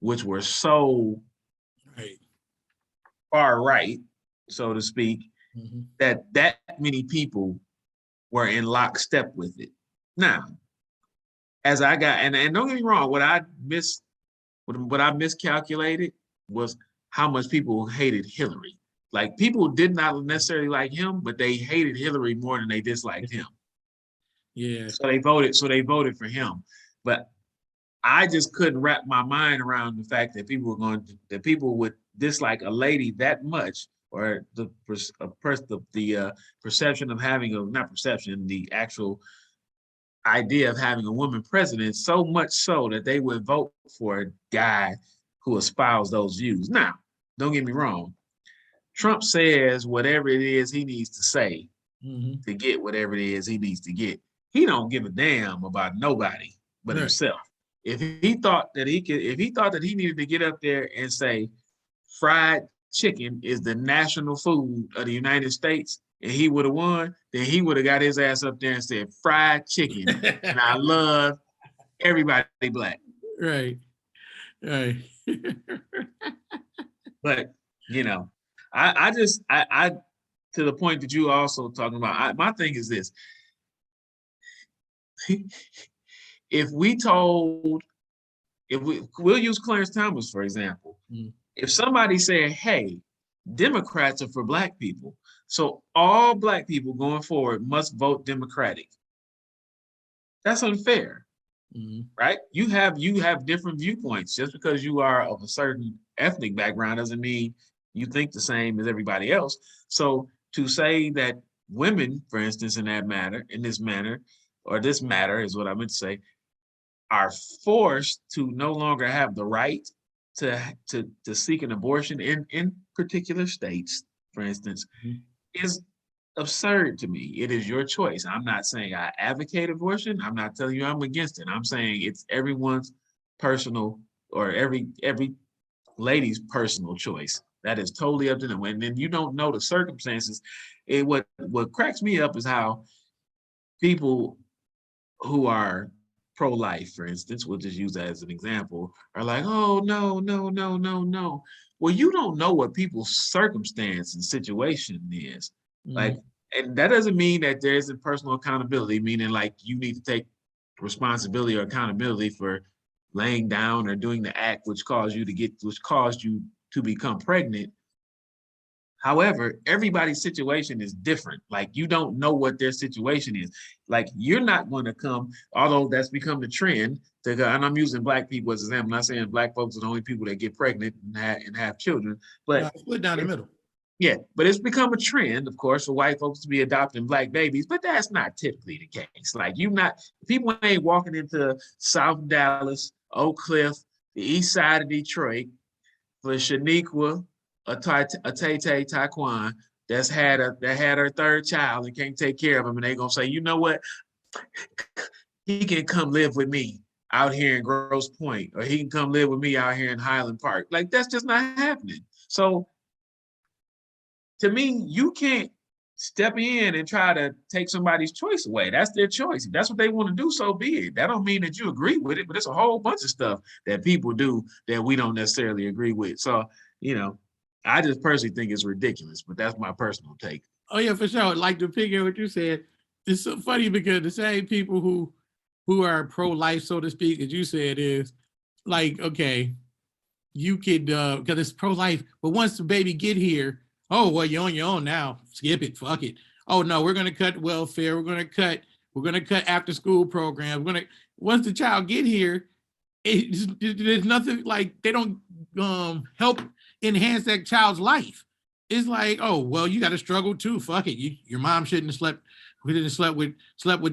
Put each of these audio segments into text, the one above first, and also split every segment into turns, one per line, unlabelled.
which were so far right, so to speak, that many people were in lockstep with it. Now, as I got, and don't get me wrong, what I miscalculated was how much people hated Hillary. Like, people did not necessarily like him, but they hated Hillary more than they disliked him.
Yeah.
So they voted for him. But I just couldn't wrap my mind around the fact that people would dislike a lady that much, or the perception of having the actual idea of having a woman president, so much so that they would vote for a guy who espoused those views. Now, don't get me wrong. Trump says whatever it is he needs to say to get whatever it is he needs to get. He don't give a damn about nobody but himself. If he thought that he needed to get up there and say fried chicken is the national food of the United States, and he would have won, then he would have got his ass up there and said fried chicken, and I love everybody black.
Right.
But I to the point that you also talking about, my thing is this. If we'll use Clarence Thomas, for example. If somebody said, hey, Democrats are for black people, so all black people going forward must vote Democratic. That's unfair, right? You have different viewpoints. Just because you are of a certain ethnic background doesn't mean you think the same as everybody else. So to say that women, for instance, this matter is what I meant to say, are forced to no longer have the right to seek an abortion in particular states, for instance, is absurd to me. It is your choice. I'm not saying I advocate abortion. I'm not telling you I'm against it. I'm saying it's everyone's personal, or every lady's personal choice. That is totally up to them. And then you don't know the circumstances. What cracks me up is how people who are pro-life, for instance, we'll just use that as an example, are like, oh, no. Well, you don't know what people's circumstance and situation is. Like, and that doesn't mean that there isn't personal accountability, meaning like you need to take responsibility or accountability for laying down or doing the act which caused you to become pregnant. However, everybody's situation is different. Like, you don't know what their situation is. Like, you're not going to come, although that's become the trend, and I'm using black people as an example. I'm not saying black folks are the only people that get pregnant and have children, but
split down the middle.
Yeah, but it's become a trend, of course, for white folks to be adopting black babies, but that's not typically the case. Like, people ain't walking into South Dallas, Oak Cliff, the east side of Detroit for Shaniqua, a Tay Taquan that had her third child and can't take care of him, and they gonna say, you know what, he can come live with me out here in Grosse Pointe, or he can come live with me out here in Highland Park. Like, that's just not happening. So to me, you can't step in and try to take somebody's choice away. That's their choice. If that's what they want to do, so be it. That don't mean that you agree with it, but there's a whole bunch of stuff that people do that we don't necessarily agree with. So, I just personally think it's ridiculous, but that's my personal take.
Oh yeah, for sure. Like, to figure what you said, it's so funny because the same people who are pro-life, so to speak, as you said, is like, okay, you could because it's pro-life, but once the baby get here, oh well, you're on your own now. Skip it, fuck it. Oh no, we're gonna cut welfare. We're gonna cut after school programs. Once the child get here, there's nothing, like, they don't help enhance that child's life. It's like, oh well, you got to struggle too. Fuck it. Your mom shouldn't have slept. We didn't slept with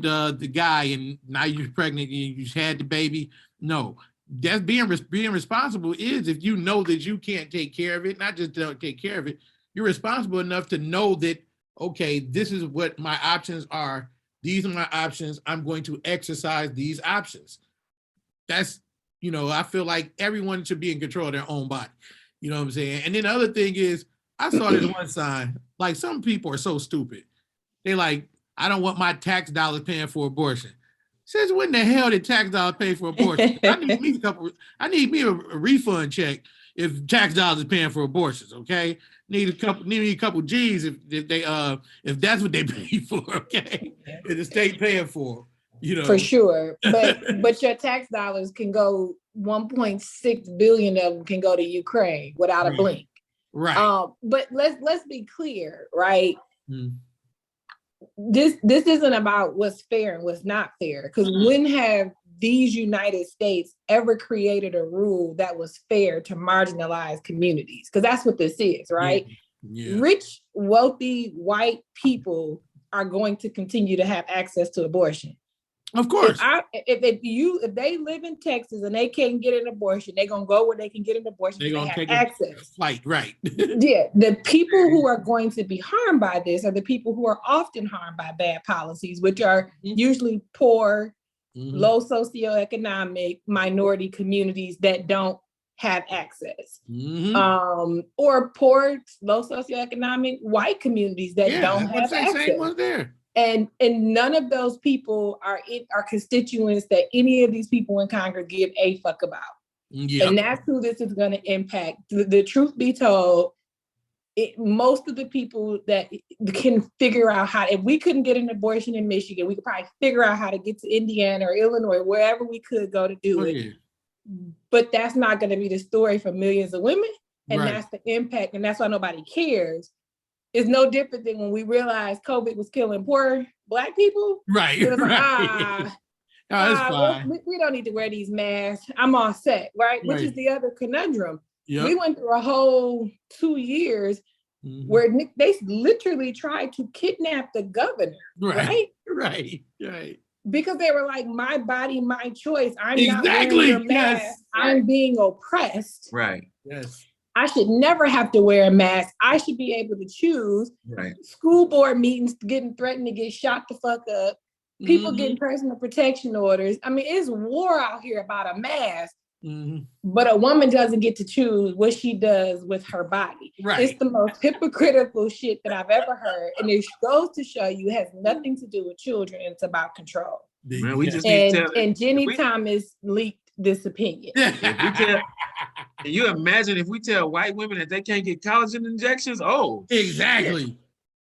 the guy, and now you're pregnant. You had the baby. No, that's being responsible. Is if you know that you can't take care of it, not just don't take care of it. You're responsible enough to know that, okay, this is what my options are. These are my options. I'm going to exercise these options. That's, I feel like everyone should be in control of their own body. You know what I'm saying? And then the other thing is, I saw this one sign, like, some people are so stupid. They like, I don't want my tax dollars paying for abortion. Since when the hell did tax dollars pay for abortion? I need me a refund check if tax dollars is paying for abortions. Okay, need a couple G's if that's what they pay for. Okay, if the state paying for,
For sure, but your tax dollars can go 1.6 billion of them can go to Ukraine without a blink.
Right.
But let's be clear, right? This isn't about what's fair and what's not fair, because when have these United States ever created a rule that was fair to marginalized communities? Because that's what this is, right?
Yeah.
Rich, wealthy, white people are going to continue to have access to abortion.
Of course.
If they live in Texas and they can't get an abortion, they're gonna go where they can get an abortion. They're gonna have access.
Flight, right?
Yeah, the people who are going to be harmed by this are the people who are often harmed by bad policies, which are usually poor, low socioeconomic minority communities that don't have access, or poor, low socioeconomic white communities that don't have access.
Same one there.
And none of those people are constituents that any of these people in Congress give a fuck about. Yep. And that's who this is going to impact. The truth be told, most of the people that can figure out how, if we couldn't get an abortion in Michigan, we could probably figure out how to get to Indiana or Illinois, wherever we could go to do it. Yeah. But that's not going to be the story for millions of women. And that's the impact. And that's why nobody cares. It's no different than when we realized COVID was killing poor Black people.
Right.
It was like, we don't need to wear these masks. I'm all set, right? Which is the other conundrum. Yep. We went through a whole 2 years where they literally tried to kidnap the governor, right?
Right.
Because they were like, my body, my choice. I'm not wearing your mask. Yes. I'm being oppressed.
Right.
Yes.
I should never have to wear a mask. I should be able to choose.
Right.
School board meetings getting threatened to get shot the fuck up. People getting personal protection orders. I mean, it's war out here about a mask. But a woman doesn't get to choose what she does with her body. Right. It's the most hypocritical shit that I've ever heard. And it goes to show you it has nothing to do with children. It's about control.
Man, we just
and Ginny Thomas leaked this opinion.
Can you imagine if we tell white women that they can't get collagen injections? Oh,
exactly.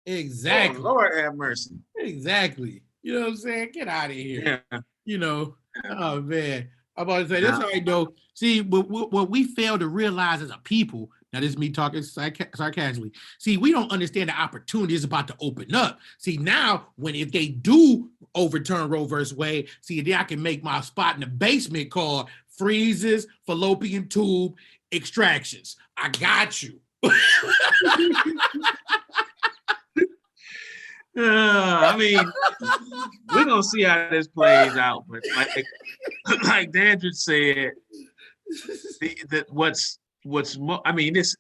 Oh,
Lord have mercy.
Exactly. You know what I'm saying? Get out of here. Yeah. Oh man. I'm about to say that's all right though. See, what we fail to realize as a people, now this is me talking sarcastically. See, we don't understand the opportunity is about to open up. See, now if they do overturn Roe versus Wade, see, then I can make my spot in the basement called freezes, fallopian tube extractions. I got you.
I mean, we're gonna see how this plays out, but like Dandridge said,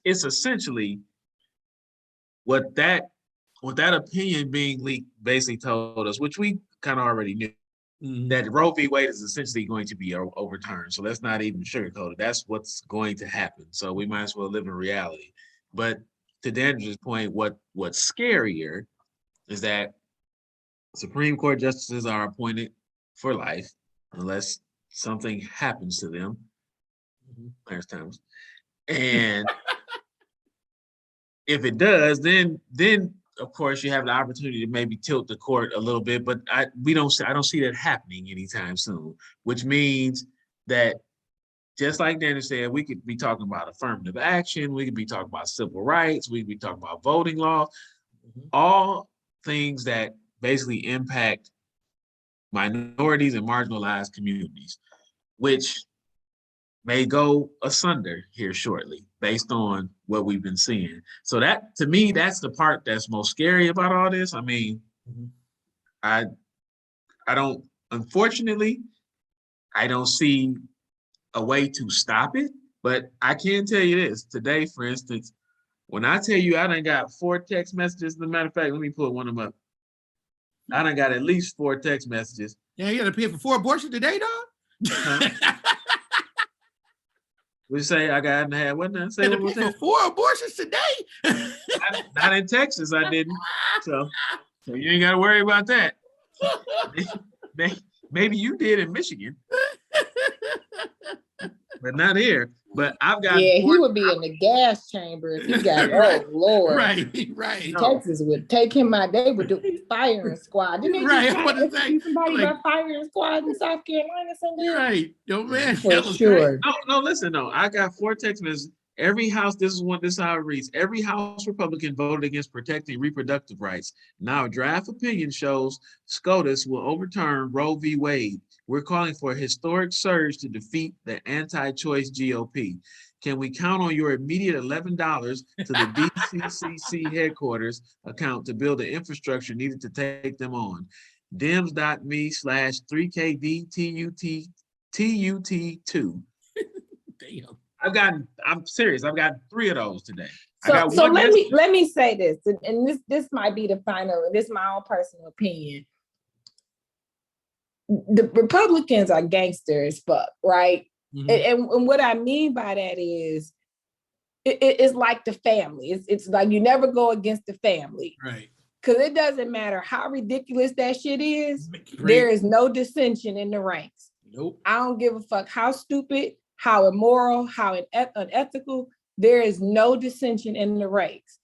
it's essentially what that opinion being leaked basically told us, which we kind of already knew, that Roe v. Wade is essentially going to be overturned. So let's not even sugarcoat it. That's what's going to happen. So we might as well live in reality. But to Dandridge's point, what's scarier is that Supreme Court justices are appointed for life unless something happens to them. Clarence Thomas. And if it does, then of course you have the opportunity to maybe tilt the court a little bit, but I don't see that happening anytime soon, which means that just like Danny said, we could be talking about affirmative action, we could be talking about civil rights, we could be talking about voting law, all things that basically impact minorities and marginalized communities, which may go asunder here shortly based on what we've been seeing. So that, to me, that's the part that's most scary about all this. I mean, I don't, unfortunately, I don't see a way to stop it, but I can tell you this. Today, for instance, when I tell you I done got 4 text messages, as a matter of fact, let me pull one of them up. I done got at least 4 text messages.
Yeah, you got to pay for 4 abortions today, dog?
We say I got to have what now? Say
what was that? 4 abortions today?
not in Texas, I didn't. So you ain't got to worry about that. Maybe you did in Michigan, but not here. But I've got
he would be in the gas chamber if he got. Oh Lord,
right.
Texas would take him out. They would do firing squad. Didn't they just try to execute somebody by firing squad in South Carolina? Something.
Right, yo man,
for sure.
No, listen, no. I got 4 text messages. Every house, this is how it reads. Every House Republican voted against protecting reproductive rights. Now, draft opinion shows SCOTUS will overturn Roe v. Wade. We're calling for a historic surge to defeat the anti-choice GOP. Can we count on your immediate $11 to the DCCC headquarters account to build the infrastructure needed to take them on? Dems.me/3KDTUT2.
Damn.
I'm serious. I've got 3 of those today.
So let me say this, and this might be the final, and this is my own personal opinion. The Republicans are gangsters, fuck, right? Mm-hmm. And what I mean by that is it's like the family. It's like you never go against the family.
Right.
Because it doesn't matter how ridiculous that shit is, there is no dissension in the ranks.
Nope.
I don't give a fuck how stupid, how immoral, how unethical, there is no dissension in the ranks.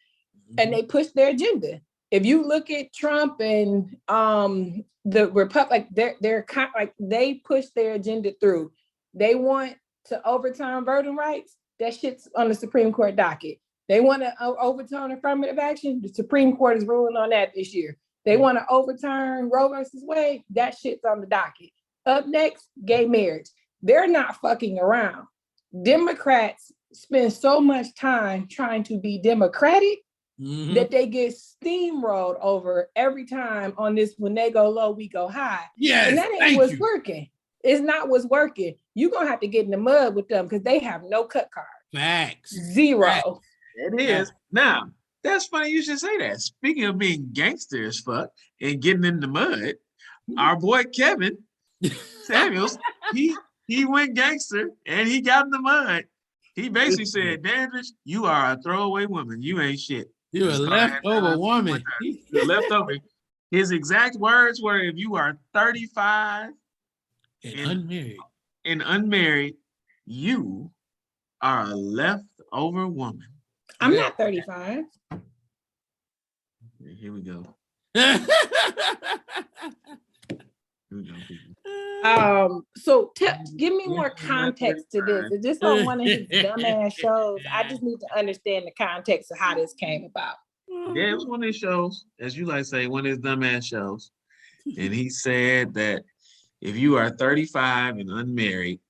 Mm-hmm. And they push their agenda. If you look at Trump and the Republic, they're kind of like they push their agenda through. They want to overturn voting rights. That shit's on the Supreme Court docket. They want to overturn affirmative action. The Supreme Court is ruling on that this year. They want to overturn Roe versus Wade. That shit's on the docket. Up next, gay marriage. They're not fucking around. Democrats spend so much time trying to be democratic that they get steamrolled over every time on this. When they go low, we go high.
Yeah,
and that ain't what's working. It's not what's working. You're gonna have to get in the mud with them because they have no cut card.
Facts.
Zero.
Facts.
It is. Now, that's funny you should say that. Speaking of being gangster as fuck and getting in the mud, our boy Kevin Samuels, he went gangster and he got in the mud. He basically said, Dandridge, you are a throwaway woman. You ain't shit.
You're a leftover woman.
You're leftover. His exact words were, if you are 35 and unmarried, you are a leftover woman.
I'm not 35.
Here we go.
So give me more context to this. Is this on one of his dumbass shows? I just need to understand the context of how this came about.
Yeah, it was one of his shows, as you like to say, one of his dumbass shows. And he said that if you are 35 and unmarried,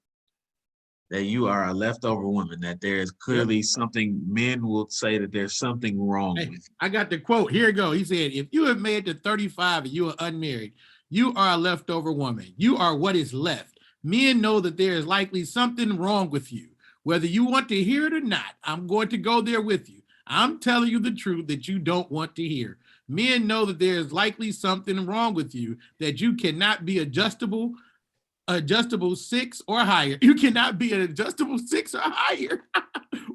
that you are a leftover woman, that there is clearly something, men will say that there's something wrong with you.
I got the quote. Here you go. He said, if you have made it to 35 and you are unmarried, you are a leftover woman. You are what is left. Men know that there is likely something wrong with you. Whether you want to hear it or not, I'm going to go there with you. I'm telling you the truth that you don't want to hear. Men know that there is likely something wrong with you, that you cannot be adjustable 6 or higher. You cannot be an adjustable 6 or higher.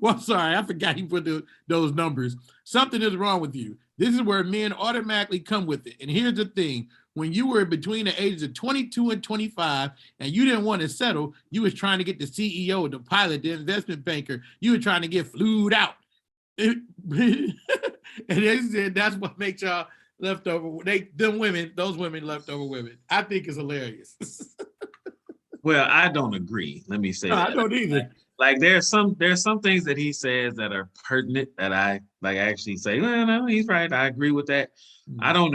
Well, sorry, I forgot he put those numbers. Something is wrong with you. This is where men automatically come with it. And here's the thing. When you were between the ages of 22 and 25 and you didn't want to settle, you was trying to get the CEO, the pilot, the investment banker. You were trying to get flued out. And they said that's what makes y'all leftover. Those women leftover women. I think it's hilarious.
Well, I don't agree. Let me say that.
I don't either.
Like there's some things that he says that are pertinent that I like actually say, well, no, he's right. I agree with that. I don't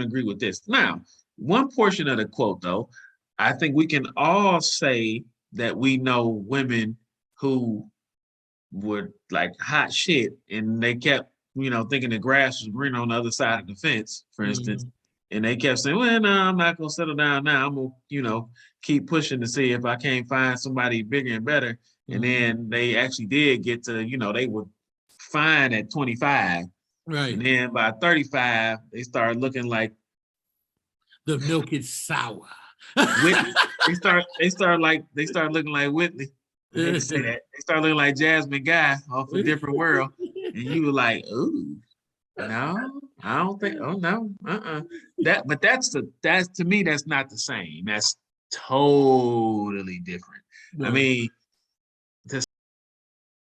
agree with this. Now, one portion of the quote though, I think we can all say that we know women who were like hot shit and they kept, thinking the grass was green on the other side of the fence, for instance. And they kept saying, well, no, I'm not going to settle down now. I'm going to, keep pushing to see if I can't find somebody bigger and better. And then they actually did get to, they were fine at 25.
Right.
And then by 35, they started looking like
the milk is sour.
Whitney. They start looking like Whitney. They say that. They start looking like Jasmine Guy off A Different World. And you were like, ooh, no, I don't think. Oh no. But that's to me. That's not the same. That's totally different. I mean,